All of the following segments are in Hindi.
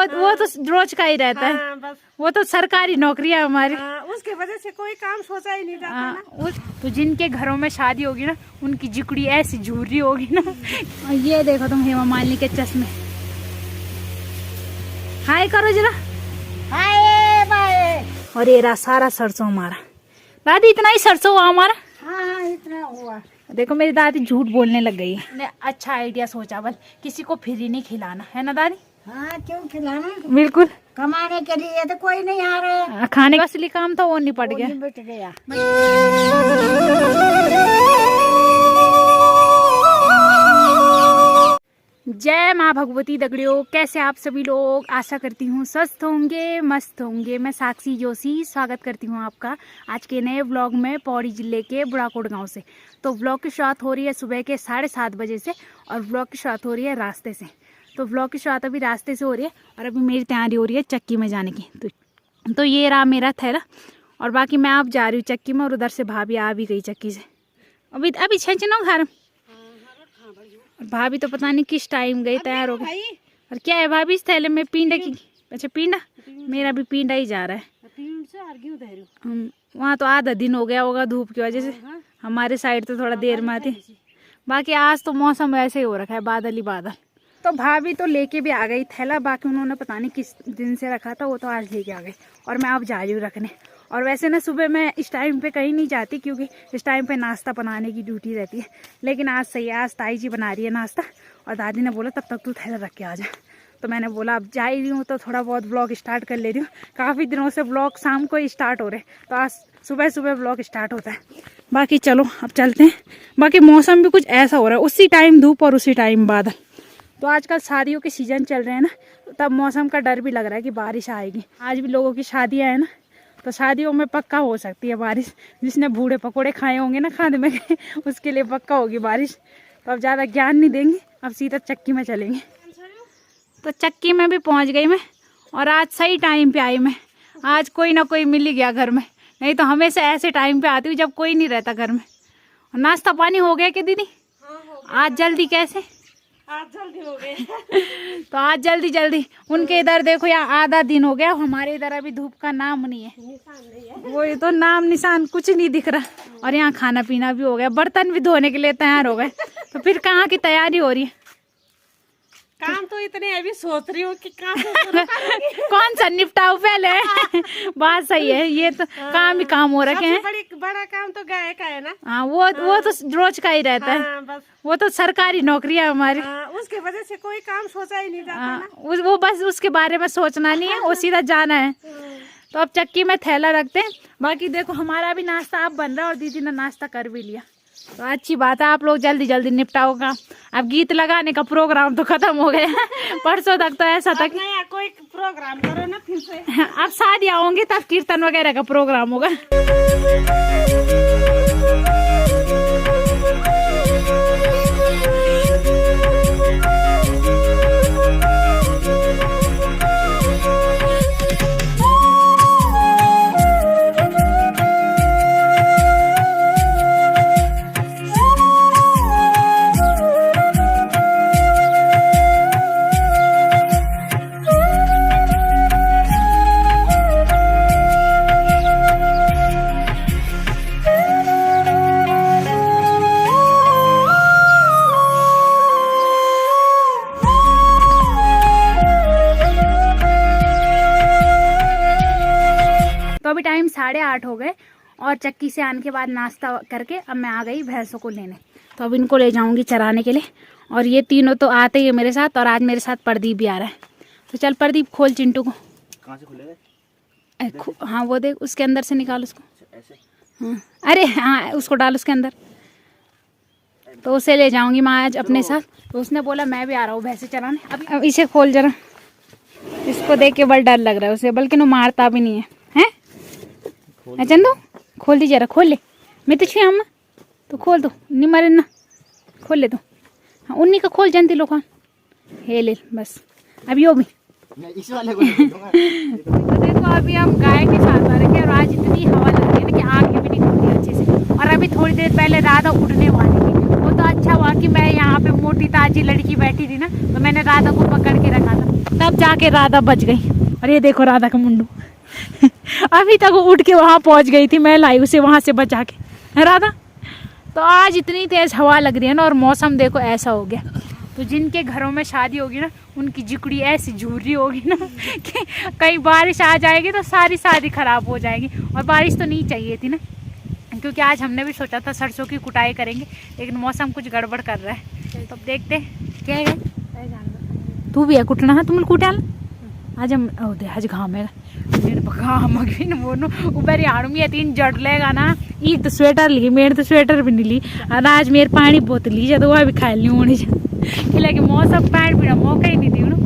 वो तो रोज का ही रहता है। बस वो तो सरकारी नौकरी है हमारी। उसके वजह से कोई काम सोचा ही नहीं जाता ना। तो जिनके घरों में शादी होगी ना, उनकी जिकड़ी ऐसी झूर रही होगी ना। और ये देखो तुम हेमा मालिनी के चश्मे। हाय करो जरा। Hi bye. और ये रहा सारा सरसों हमारा। दादी इतना ही सरसों हुआ हमारा? हाँ इतना हुआ। देखो मेरी दादी झूठ बोलने लग गई है। ने अच्छा आइडिया सोचा, बल किसी को फ्री नहीं खिलाना है ना दादी? हाँ क्यों खिलाना, बिल्कुल। कमाने के लिए तो कोई नहीं आ रहा है। खाने का असली काम था वो निपट गया। निपट गया। जय माँ भगवती दगड़ियों, कैसे आप सभी लोग? आशा करती हूँ स्वस्थ होंगे, मस्त होंगे। मैं साक्षी जोशी स्वागत करती हूँ आपका आज के नए व्लॉग में पौड़ी जिले के बुढ़ाकोट गांव से। तो व्लॉग की शुरुआत हो रही है सुबह के 7:30 बजे से और व्लॉग की शुरुआत हो रही है रास्ते से। तो व्लॉग की शुरुआत अभी रास्ते से हो रही है और अभी मेरी तैयारी हो रही है चक्की में जाने की। तो ये रहा मेरा थैला और बाकी मैं अब जा रही हूँ चक्की में और उधर से भाभी आ भी गई चक्की से। अभी छेंचनो घर भाभी तो पता नहीं किस टाइम गई, तैयार हो गई। और क्या है भाभी इस थैले में? पिंडा की? अच्छा पिंडा, मेरा भी पिंडा ही जा रहा है। वहाँ तो आधा दिन हो गया होगा धूप की वजह से। हमारे साइड तो थोड़ा देर में आती। बाकी आज तो मौसम वैसे ही हो रखा है, बादल ही बादल। तो भाभी तो लेके भी आ गई थैला, बाकी उन्होंने पता नहीं किस दिन से रखा था, वो तो आज लेके आ गई और मैं अब जा रही हूँ रखने। और वैसे ना सुबह मैं इस टाइम पे कहीं नहीं जाती क्योंकि इस टाइम पे नाश्ता बनाने की ड्यूटी रहती है, लेकिन आज सही है, आज ताई जी बना रही है नाश्ता और दादी ने बोला तब तक तू थैला रख के आ जा। तो मैंने बोला अब जा रही हूँ तो थोड़ा बहुत ब्लॉग स्टार्ट कर ले रही हूँ। काफ़ी दिनों से ब्लॉग शाम को ही स्टार्ट हो रहे, तो आज सुबह सुबह ब्लॉग स्टार्ट होता है। बाकी चलो अब चलते हैं। बाकी मौसम भी कुछ ऐसा हो रहा है, उसी टाइम धूप और उसी टाइम बादल। तो आजकल शादियों के सीजन चल रहे हैं ना, तो तब मौसम का डर भी लग रहा है कि बारिश आएगी। आज भी लोगों की शादियाँ हैं ना, तो शादियों में पक्का हो सकती है बारिश। जिसने बूढ़े पकोड़े खाए होंगे ना खाने में उसके लिए पक्का होगी बारिश। तो अब ज़्यादा ज्ञान नहीं देंगे, अब सीधा चक्की में चलेंगे। तो चक्की में भी पहुंच गई मैं और आज सही टाइम पे आई मैं। आज कोई ना कोई मिल ही गया घर में, नहीं तो हमेशा ऐसे टाइम पे आती हूँ जब कोई नहीं रहता घर में। और नाश्ता पानी हो गया क्या दीदी? आज जल्दी कैसे? आज जल्दी हो गए। तो आज जल्दी उनके इधर देखो यहाँ आधा दिन हो गया, हमारे इधर अभी धूप का नाम नहीं है। वही तो नाम निशान कुछ नहीं दिख रहा। और यहाँ खाना पीना भी हो गया, बर्तन भी धोने के लिए तैयार हो गए। तो फिर कहाँ की तैयारी हो रही है? काम तो इतने अभी सोच रही हूँ कि काम कौन सा निपटाओ पहले। बात सही है, ये तो काम ही काम हो रखे हैं। बड़ा काम तो गाय का है ना। हाँ वो तो रोज का ही रहता है। बस वो तो सरकारी नौकरी है हमारी। उसके वजह से कोई काम सोचा ही नहीं जाता ना। वो बस उसके बारे में सोचना नहीं है, वो सीधा जाना है। तो अब चक्की में थैला रखते हैं। बाकी देखो हमारा भी नाश्ता अब बन रहा है और दीदी ने नाश्ता कर भी लिया। तो अच्छी बात है, आप लोग जल्दी निपटाओ काम। अब गीत लगाने का प्रोग्राम तो खत्म हो गया। परसों तक तो ऐसा था नया कोई प्रोग्राम करो ना फिर से। अब शादी आओगे तब कीर्तन वगैरह का प्रोग्राम होगा। अभी टाइम 8:30 हो गए और चक्की से आने के बाद नाश्ता करके अब मैं आ गई भैंसों को लेने। तो अब इनको ले जाऊंगी चराने के लिए। और ये तीनों तो आते ही है मेरे साथ और आज मेरे साथ प्रदीप भी आ रहा है। तो चल प्रदीप खोल चिंटू को। कहाँ से खुलेगा? हाँ वो देख उसके अंदर से निकाल उसको। ऐसे? हाँ अरे हाँ उसको डाल उसके अंदर। तो उसे ले जाऊंगी मैं आज अपने साथ। तो उसने बोला मैं भी आ रहा हूँ भैंसे चराने। अब इसे खोल जरा, इसको देख के बड़ा डर लग रहा है उसे, बल्कि वो मारता भी नहीं है। चंदू खोल दी जरा, खोल ले। मैं तो छुआ अम्मा तो खोल दो, नहीं मरे ना, खोल ले दो। हाँ उन्हीं का खोल जानती लोग हे ले बस। अब यो भी इस वाले को तो देखो अभी हम गाय के साथ आ रखे और आज इतनी हवा लग रही है ना कि आँखें भी नहीं खुलती अच्छे से। और अभी थोड़ी देर पहले राधा उड़ने वाली थी, वो तो तो अच्छा हुआ कि मैं यहाँ पे मोटी ताजी लड़की बैठी थी ना, तो मैंने राधा को पकड़ के रखा था, तब जाके राधा बच गई। और ये देखो राधा का मुंडू अभी तक वो उठ के वहाँ पहुँच गई थी, मैं लाई उसे वहाँ से बचा के, है राधा। तो आज इतनी तेज़ हवा लग रही है ना, और मौसम देखो ऐसा हो गया। तो जिनके घरों में शादी होगी ना, उनकी जिकड़ी ऐसी झूर रही होगी ना कि कहीं बारिश आ जाएगी तो सारी शादी ख़राब हो जाएगी। और बारिश तो नहीं चाहिए थी ना, क्योंकि आज हमने भी सोचा था सरसों की कुटाई करेंगे, लेकिन मौसम कुछ गड़बड़ कर रहा है। तो अब देखते क्या है। तू भी है कुटना है, तुम कुटा आज हम दे आज घाम है मेरे घाम बोनो ऊपर यार में 3 जट लेगा ना। ये तो स्वेटर ली, मेरे तो स्वेटर भी नहीं ली। और आज मेरे पानी बोतल ली तो वह भी खा ली होनी कि मौसम पैंट पीना मौका ही नहीं दी ना।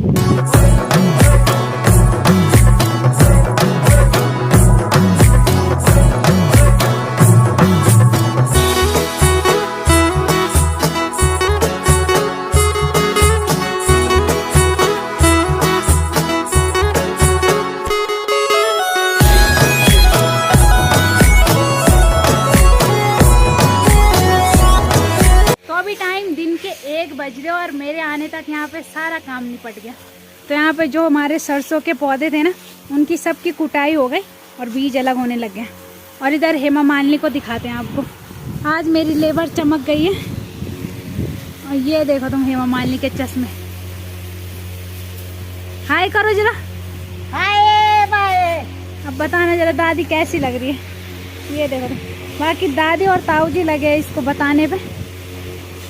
और मेरे आने तक यहाँ पे सारा काम निपट गया। तो यहाँ पे जो हमारे सरसों के पौधे थे ना, उनकी सबकी कुटाई हो गई और बीज अलग होने लग गए। और इधर हेमा मालिनी को दिखाते हैं आपको। आज मेरी लेबर चमक गई है। और ये देखो तुम हेमा मालिनी के चश्मे। हाय करो जरा, हाय बाय। अब बताना जरा दादी कैसी लग रही है। ये देखो तुम, बाकी दादी और ताऊ जी लगे इसको बताने पे।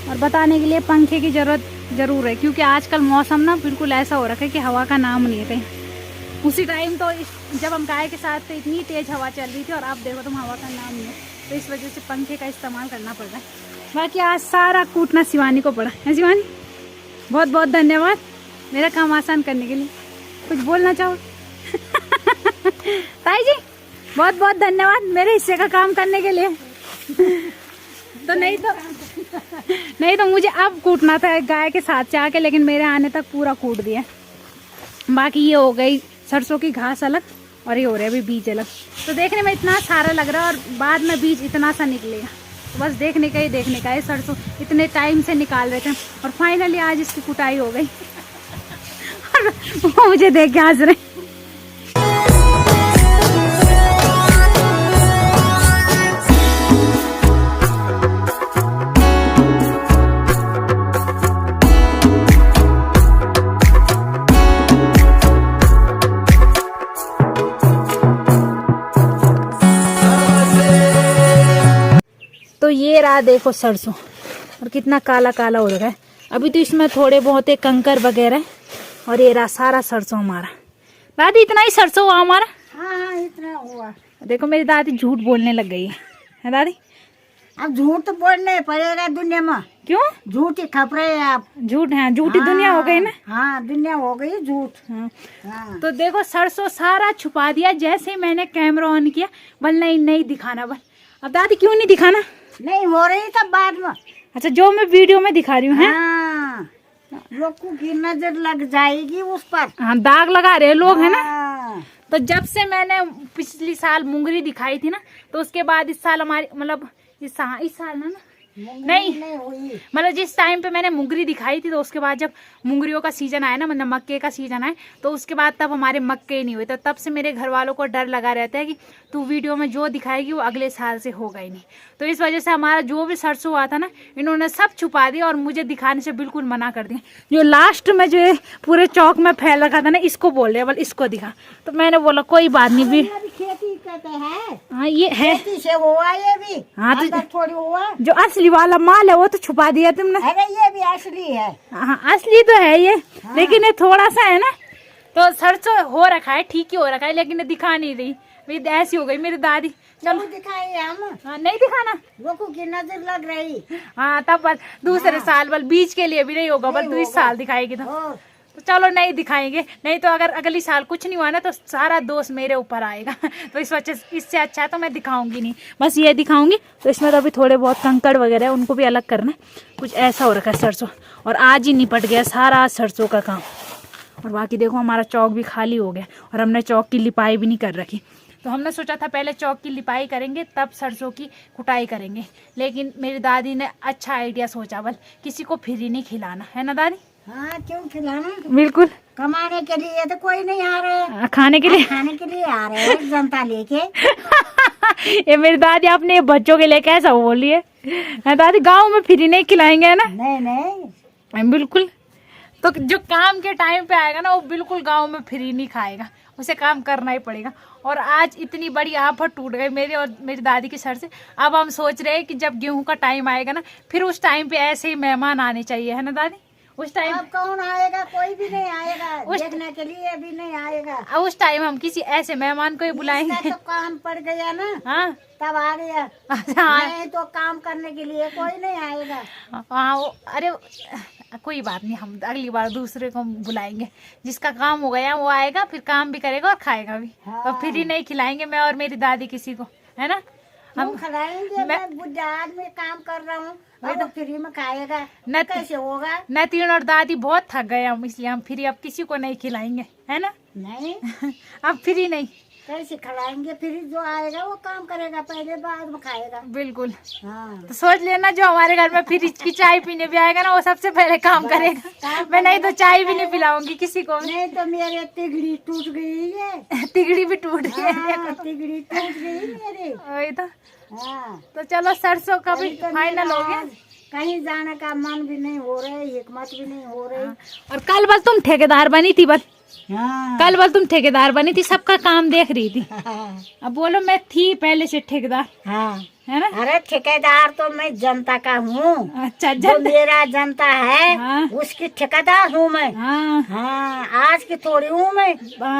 और बताने के लिए पंखे की ज़रूर है, क्योंकि आजकल मौसम ना बिल्कुल ऐसा हो रखा है कि हवा का नाम नहीं है कहीं। उसी टाइम तो जब हम गाय के साथ थे इतनी तेज़ हवा चल रही थी, और अब देखो तुम हवा का नाम नहीं है। तो इस वजह से पंखे का इस्तेमाल करना पड़ रहा है। बाकी आज सारा कूटना शिवानी को पड़ा है। शिवानी बहुत बहुत धन्यवाद मेरा काम आसान करने के लिए। कुछ बोलना चाहो ताई जी? बहुत बहुत धन्यवाद मेरे हिस्से का काम करने के लिए। तो नहीं तो मुझे अब कूटना था गाय के साथ से आके, लेकिन मेरे आने तक पूरा कूट दिया। बाकी ये हो गई सरसों की घास अलग, और ये हो रहा है अभी बीज अलग। तो देखने में इतना सारा लग रहा है, और बाद में बीज इतना सा निकलेगा। तो बस देखने का है। सरसों इतने टाइम से निकाल रहे थे, और फाइनली आज इसकी कुटाई हो गई। और वो मुझे देख के हंस रहे। तो ये रहा देखो सरसों, और कितना काला काला हो रहा है। अभी तो इसमें थोड़े बहुत कंकर वगैरह, और ये रहा सारा सरसों हमारा। दादी इतना ही सरसों हुआ हमारा? हाँ इतना हुआ। देखो मेरी दादी झूठ बोलने लग गई है दादी? अब झूठ तो बोलने पड़ेगा दुनिया में। क्यों? झूठी खबरें है आप। झूठ है, झूठी दुनिया हो गई ना। हाँ दुनिया हो गई झूठ। हाँ। तो देखो सरसों सारा छुपा दिया जैसे मैंने कैमरा ऑन किया। बल नहीं दिखाना बल। अब दादी क्यों नहीं दिखाना? नहीं हो रही था बाद में। अच्छा जो मैं वीडियो में दिखा रही हूँ। हाँ, लोगों की नजर लग जाएगी उस पर। हाँ दाग लगा रहे लोग है ना। हाँ। तो जब से मैंने पिछली साल मुंगरी दिखाई थी ना, तो उसके बाद इस साल हमारी मतलब इस साल ना नहीं हुई। मतलब जिस टाइम पे मैंने मुंगरी दिखाई थी, तो उसके बाद जब मुंगरियों का सीजन आया ना, मतलब मक्के का सीजन आया, तो उसके बाद तब हमारे मक्के नहीं हुए। तो तब से मेरे घर वालों को डर लगा रहता है कि तू वीडियो में जो दिखाएगी वो अगले साल से होगा ही नहीं। तो इस वजह से हमारा जो भी सरसों हुआ था ना, इन्होंने सब छुपा दिया और मुझे दिखाने से बिल्कुल मना कर दिया। जो लास्ट में जो पूरे चौक में फैल रखा था ना, इसको बोल रहे बल इसको दिखा। तो मैंने बोला कोई बात नहीं भी। खेती कहते हैं। हाँ ये है, खेती से हुआ ये भी। हाँ तो थोड़ी हुआ। जो असली वाला माल है वो तो छुपा दिया तुमने। अरे ये भी असली है। हाँ असली तो है ये। हाँ। लेकिन ये थोड़ा सा है ना, तो सरसों हो रखा है, ठीक ही हो रखा है, लेकिन दिखा नहीं रही। ऐसी हो गई मेरी दादी। चलो दिखाए हम। हाँ नहीं दिखाना, लोगों की नजर लग रही। हाँ तब बस दूसरे साल बल बीज के लिए भी नहीं होगा, बल तू इस साल दिखाएगी तो चलो नहीं दिखाएंगे। नहीं तो अगर अगली साल कुछ नहीं हुआ ना, तो सारा दोष मेरे ऊपर आएगा। तो इस वजह इससे अच्छा है तो मैं दिखाऊंगी नहीं, बस ये दिखाऊंगी। तो इसमें तो अभी थोड़े बहुत कंकड़ वगैरह है, उनको भी अलग करना है। कुछ ऐसा हो रखा है सरसों, और आज ही निपट गया सारा सरसों का काम। और बाकी देखो हमारा चौक भी खाली हो गया, और हमने चौक की लिपाई भी नहीं कर रखी। तो हमने सोचा था पहले चौक की लिपाई करेंगे तब सरसों की कुटाई करेंगे, लेकिन मेरी दादी ने अच्छा आइडिया सोचा, बल किसी को फ्री नहीं खिलाना, है ना दादी? हाँ, क्यों खिलाना? बिल्कुल, कमाने के लिए तो कोई नहीं आ रहे, खाने के लिए खाने के लिए आ रहे हैं जनता लेके। ये मेरी दादी अपने बच्चों के लिए कैसा बोल रही है दादी? गाँव में फ्री नहीं खिलाएंगे, है ना? नहीं नहीं, बिल्कुल। तो जो काम के टाइम पे आएगा ना वो बिल्कुल गांव में फ्री नहीं खाएगा, उसे काम करना ही पड़ेगा। और आज इतनी बड़ी आफत टूट गई मेरे और मेरी दादी के सर से। अब हम सोच रहे हैं कि जब गेहूं का टाइम आएगा ना, फिर उस टाइम पे ऐसे ही मेहमान आने चाहिए, है ना दादी? उस टाइम अब कौन आएगा? कोई भी नहीं आएगा, देखने के लिए भी नहीं आएगा। उस टाइम हम किसी ऐसे मेहमान को ही बुलाएंगे। इसका तो काम पड़ गया ना, हाँ तब आ गया। हाँ नहीं तो काम करने के लिए कोई नहीं आएगा। हाँ, अरे कोई बात नहीं, हम अगली बार दूसरे को बुलाएंगे। जिसका काम हो गया वो आएगा, फिर काम भी करेगा और खाएगा भी। हाँ। तो फ्री नहीं खिलाएंगे मैं और मेरी दादी किसी को, है ना? हम खिलाएंगे, मैं बुढ़ा आदमी काम कर रहा हूँ, अब वो फ्री में खाएगा न कैसे होगा? नतीन और दादी बहुत थक गए हम, इसलिए हम फ्री अब किसी को नहीं खिलाएंगे, है ना? नहीं, अब फ्री नहीं, कैसे खिलाएंगे? फिर जो आएगा वो काम करेगा, पहले बाद में खाएगा। बिल्कुल। हाँ, तो सोच लेना जो हमारे घर में फ्रिज की चाय पीने भी आएगा ना, वो सबसे पहले काम करेगा। मैं नहीं तो चाय भी नहीं पिलाऊंगी किसी को। नहीं तो मेरे तिगड़ी टूट गई है। तिगड़ी भी टूट गई है। हाँ, तिगड़ी टूट गई मेरी। वही तो। हाँ, तो चलो सरसों का भी तो फाइनल हो गया। कहीं जाने का मन भी नहीं हो रहा है, हिम्मत भी नहीं हो रही। और कल बस तुम ठेकेदार बनी थी, बस हाँ, कल बस तुम ठेकेदार बनी थी, सबका काम देख रही थी। हाँ, अब बोलो मैं थी पहले से ठेकेदार, हाँ। है ना? अरे ठेकेदार तो मैं जनता का हूँ, अच्छा जो मेरा जनता है हाँ। उसकी ठेकेदार हूँ मैं। हाँ हाँ, आज की थोड़ी हूँ मैं,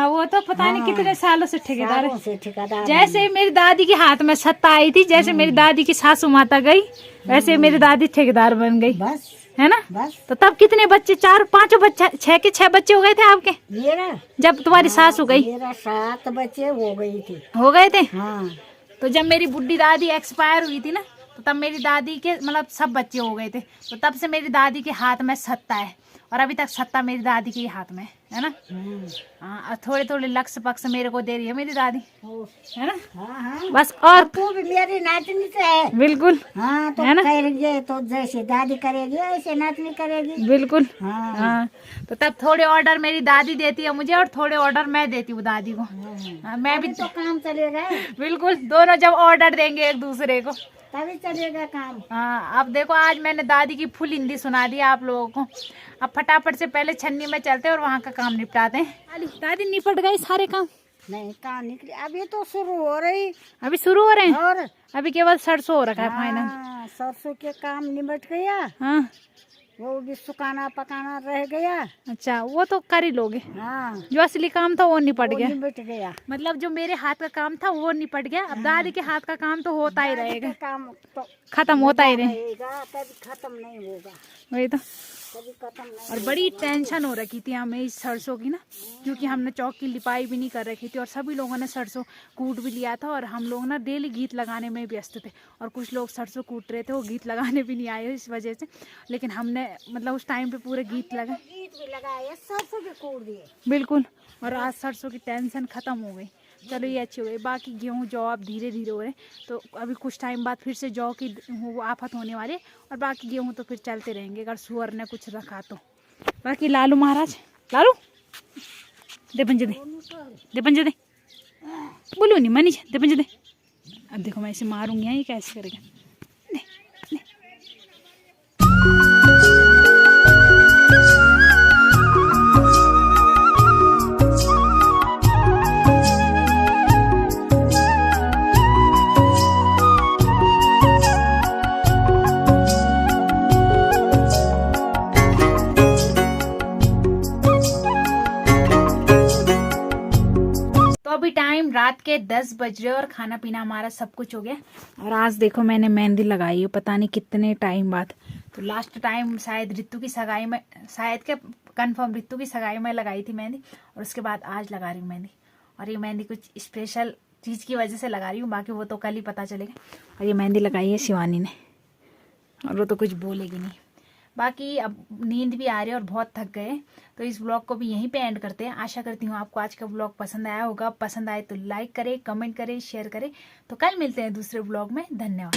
वो तो पता नहीं कितने सालों से ठेकेदार है। सालों से ठेकेदार। जैसे मेरी दादी के हाथ में सत्ता आई थी, जैसे मेरी दादी की सासू माता गई, वैसे मेरी दादी ठेकेदार बन गई, बस है ना? बस। तो तब कितने बच्चे? 4-5 बच्चे, 6 बच्चे हो गए थे आपके मेरा जब तुम्हारी सासू गई? मेरा 7 बच्चे हो गई थी। हो गए थे। हाँ, तो जब मेरी बुढ़ी दादी एक्सपायर हुई थी ना, तो तब मेरी दादी के मतलब सब बच्चे हो गए थे। तो तब से मेरी दादी के हाथ में सत्ता है, और अभी तक सत्ता मेरी दादी के ही हाथ में है ना? हाँ, थोड़े थोड़े लक्ष्य पक्ष मेरे को दे रही है मेरी दादी, है ना? हाँ, हाँ। बस। और तू भी मेरी नातनी से है। बिल्कुल, हाँ, तो है ना? करेंगे तो जैसे दादी करेगी ऐसे नातनी करेगी। बिल्कुल। हाँ, हाँ, तो तब थोड़े ऑर्डर मेरी दादी देती है मुझे और थोड़े ऑर्डर मैं देती हूँ दादी को। हाँ, मैं भी तभी तो काम चलेगा, बिल्कुल, दोनों जब ऑर्डर देंगे एक दूसरे को तभी चलेगा काम। हाँ। अब देखो, आज मैंने दादी की फुल हिंदी सुना दी आप लोगों को। अब फटाफट से पहले छन्नी में चलते हैं और वहाँ का काम निपटाते हैं। दादी निपट गए सारे काम? नहीं, काम निकले, अभी तो शुरू हो रही। अभी शुरू हो रहे हैं? और अभी केवल सरसों हो रखा है फाइनल। हाँ, सरसों के काम निपट गया, हाँ, वो भी सुखाना पकाना रह गया। अच्छा, वो तो कर ही लोगे। हाँ, जो असली काम था वो निपट वो गया। निपट गया। मतलब जो मेरे हाथ का काम था वो निपट गया। अब दादी के हाथ का काम तो होता ही रहेगा, काम तो खत्म होता ही रहेगा। रहेगा, कभी खत्म नहीं होगा, वही तो। कभी खत्म नहीं। और बड़ी टेंशन हो रखी थी हमें इस सरसों की ना, क्योंकि हमने चौक की लिपाई भी नहीं कर रखी थी और सभी लोगों ने सरसों कूट भी लिया था, और हम लोग ना डेली गीत लगाने में व्यस्त थे, और कुछ लोग सरसों कूट रहे थे, वो गीत लगाने भी नहीं आए इस वजह से। लेकिन हमने मतलब उस टाइम पे पूरे गीत लगाए, गीत भी लगाए, सरसों भी कूट दिए। बिल्कुल। और आज सरसों की टेंशन खत्म हो गई। चलो ये अच्छी हो गई। बाकी गेहूँ जौ अब धीरे धीरे हो रहे हैं, तो अभी कुछ टाइम बाद फिर से जौ की वो आफत होने वाली है, और बाकी गेहूँ तो फिर चलते रहेंगे अगर सुअर ने कुछ रखा तो। बाकी लालू महाराज, लालू दे पंजे दे, दे पंजे दे, बोलो नहीं मनीष, दे पंजे दे। अब देखो मैं इसे मारूंगी, ये कैसे करेगा। दे, दे। अभी टाइम रात के 10 बज रहे और खाना पीना हमारा सब कुछ हो गया। और आज देखो मैंने मेहंदी लगाई है, पता नहीं कितने टाइम बाद। तो लास्ट टाइम शायद रितु की सगाई में, शायद के कंफर्म रितु की सगाई में लगाई थी मेहंदी, और उसके बाद आज लगा रही हूँ मेहंदी। और ये मेहंदी कुछ स्पेशल चीज़ की वजह से लगा रही हूँ, बाकी वो तो कल ही पता चलेगा। और ये मेहंदी लगाई है शिवानी ने, और वो तो कुछ बोलेगी नहीं। बाकी अब नींद भी आ रही है और बहुत थक गए, तो इस ब्लॉग को भी यहीं पे एंड करते हैं। आशा करती हूँ आपको आज का ब्लॉग पसंद आया होगा। पसंद आए तो लाइक करें, कमेंट करें, शेयर करें। तो कल मिलते हैं दूसरे ब्लॉग में। धन्यवाद।